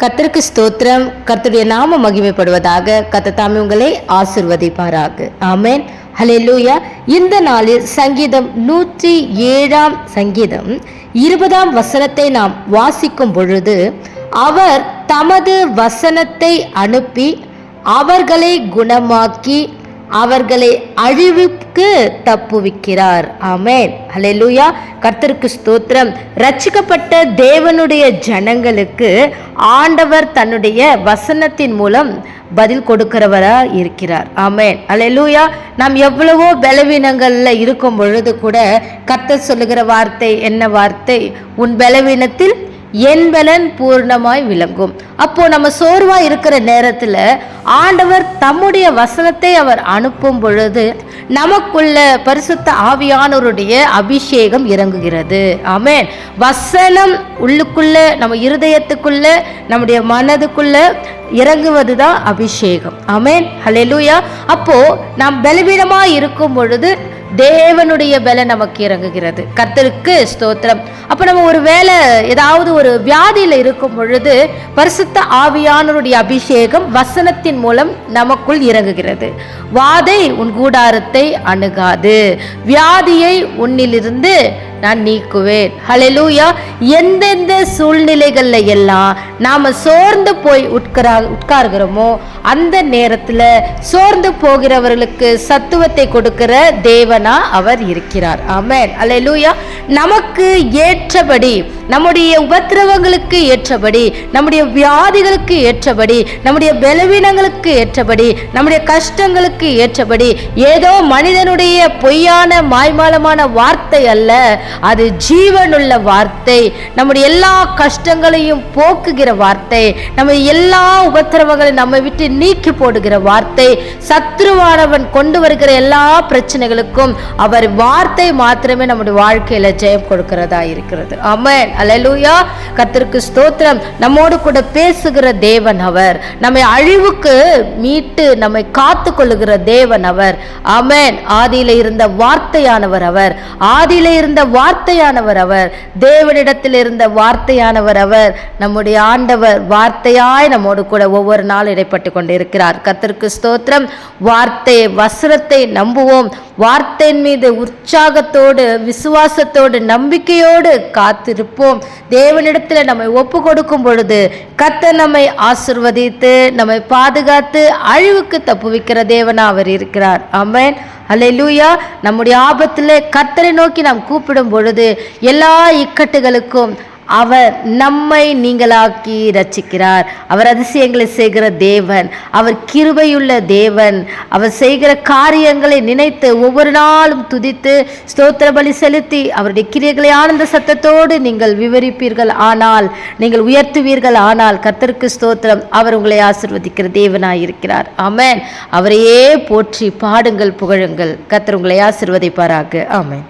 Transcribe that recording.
கர்த்தருக்கு ஸ்தோத்திரம். கர்த்தருடைய நாம மகிமைப்படுவதாக. கர்த்தர் தாமே உங்களை ஆசீர்வதிப்பாராக. ஆமென். ஹல்லேலூயா. இந்த நாளில் சங்கீதம் 107 சங்கீதம் 20 வசனத்தை நாம் வாசிக்கும் பொழுது, அவர் தமது வசனத்தை அனுப்பி அவர்களை குணமாக்கி அவர்களை அழிவுக்கு தப்புவிக்கிறார். ஆமென். ஹல்லேலூயா. கர்த்தருக்கு ஸ்தோத்திரம். ரட்சிக்கப்பட்ட தேவனுடைய ஜனங்களுக்கு ஆண்டவர் தன்னுடைய வசனத்தின் மூலம் பதில் கொடுக்கிறவரா இருக்கிறார். ஆமென். ஹல்லேலூயா. நாம் எவ்வளவோ பலவீனங்கள்ல இருக்கும் பொழுது கூட கர்த்தர் சொல்லுகிற வார்த்தை என்ன வார்த்தை? உன் பலவீனத்தில் என் பலன் பூர்ணமாய் விளங்கும். அப்போ நம்ம சோர்வா இருக்கிற நேரத்துல ஆண்டவர் தம்முடைய வசனத்தை அவர் அனுப்பும் பொழுது நமக்குள்ள பரிசுத்த ஆவியானவருடைய அபிஷேகம் இறங்குகிறது. ஆமென். வசனம் உள்ளுக்குள்ள, நம்ம இருதயத்துக்குள்ள, நம்முடைய மனதுக்குள்ள இறங்குவதுதான் அபிஷேகம். ஆமென். ஹல்லேலூயா. அப்போ நாம் பலவீனமா இருக்கும் பொழுது தேவனுடைய பலன் நமக்கு இறங்குகிறது. கர்த்தருக்கு ஸ்தோத்திரம். அப்ப நம்ம ஒரு வேளை ஏதாவது ஒரு வியாதியில இருக்கும் பொழுது பரிசுத்த ஆவியானவருடைய அபிஷேகம் வசனத்தின் மூலம் நமக்குள் இறங்குகிறது. வாதை உன் கூடாரத்தை அணுகாது, வியாதியை உன்னிலிருந்து நான் நீக்குவேன். ஹல்லேலூயா. எந்தெந்த சூழ்நிலைகள்ல எல்லாம் நாம சோர்ந்து போய் உட்கார்கிறோமோ அந்த நேரத்துல சோர்ந்து போகிறவர்களுக்கு சத்துவத்தை கொடுக்கிற தேவனா அவர் இருக்கிறார். ஆமென். ஹல்லேலூயா. நமக்கு ஏற்றபடி, நம்முடைய உபத்திரவங்களுக்கு ஏற்றபடி, நம்முடைய வியாதிகளுக்கு ஏற்றபடி, நம்முடைய பலவீனங்களுக்கு ஏற்றபடி, நம்முடைய கஷ்டங்களுக்கு ஏற்றபடி, ஏதோ மனிதனுடைய பொய்யான மாய்மாலமான வார்த்தை அல்ல, அது ஜீவனுள்ள வார்த்தை. நம்முடைய எல்லா கஷ்டங்களையும் போக்குகிற வார்த்தை, நம்ம எல்லா உபத்திரவங்களையும் நம்ம விட்டு நீக்கி போடுகிற வார்த்தை. சத்ருவானவன் கொண்டு வருகிற எல்லா பிரச்சனைகளுக்கும் அவர் வார்த்தை மாத்திரமே நம்முடைய வாழ்க்கையில ஜெயம் கொடுக்கிறதா இருக்கிறது. ஆமென். அல்லேலூயா. கர்த்தருக்கு ஸ்தோத்திரம். நம்மோடு கூட பேசுகிற தேவன் அவர். நம்மை அழிவுக்கு மீட்டு நம்மை காத்து கொள்ளுகிற தேவன் அவர். ஆமென். ஆதியில இருந்த வார்த்தையானவர் அவர். ஆதியில இருந்த வார்த்தையானவர் அவர். தேவனிடத்தில் இருந்த வார்த்தையானவர் அவர். நம்முடைய ஆண்டவர் வார்த்தையாய் நம்மோடு கூட ஒவ்வொரு நாள் இடைப்பட்டு கொண்டிருக்கிறார். கர்த்தருக்கு ஸ்தோத்திரம். வார்த்தை வசனத்தை நம்புவோம். வார்த்தையின் மீது உற்சாகத்தோடு, விசுவாசத்தோடு, நம்பிக்கையோடு காத்திருப்போம். தேவனிடத்தில் நம்மை ஒப்பு கொடுக்கும் பொழுது கர்த்தர் நம்மை ஆசீர்வதித்து நம்மை பாதுகாத்து அழிவுக்கு தப்புவிக்கிற தேவனா அவர் இருக்கிறார். ஆமென். ஹல்லேலூயா. நம்முடைய ஆபத்தில் கர்த்தரை நோக்கி நாம் கூப்பிடும் பொழுது எல்லா இக்கட்டுகளுக்கும் அவர் நம்மை நீங்களாக்கி ரட்சிக்கிறார். அவர் அதிசயங்களை செய்கிற தேவன். அவர் கிருபையுள்ள தேவன். அவர் செய்கிற காரியங்களை நினைத்து ஒவ்வொரு நாளும் துதித்து ஸ்தோத்திர பலி செலுத்தி அவருடைய கிரியைகளை ஆனந்த சத்தத்தோடு நீங்கள் விவரிப்பீர்கள் ஆனால், நீங்கள் உயர்த்துவீர்கள் ஆனால், கர்த்தருக்கு ஸ்தோத்திரம், அவர் உங்களை ஆசீர்வதிக்கிற தேவனாயிருக்கிறார். ஆமென். அவரையே போற்றி பாடுங்கள், புகழுங்கள். கர்த்தர் உங்களை ஆசீர்வதிப்பாராக. ஆமென்.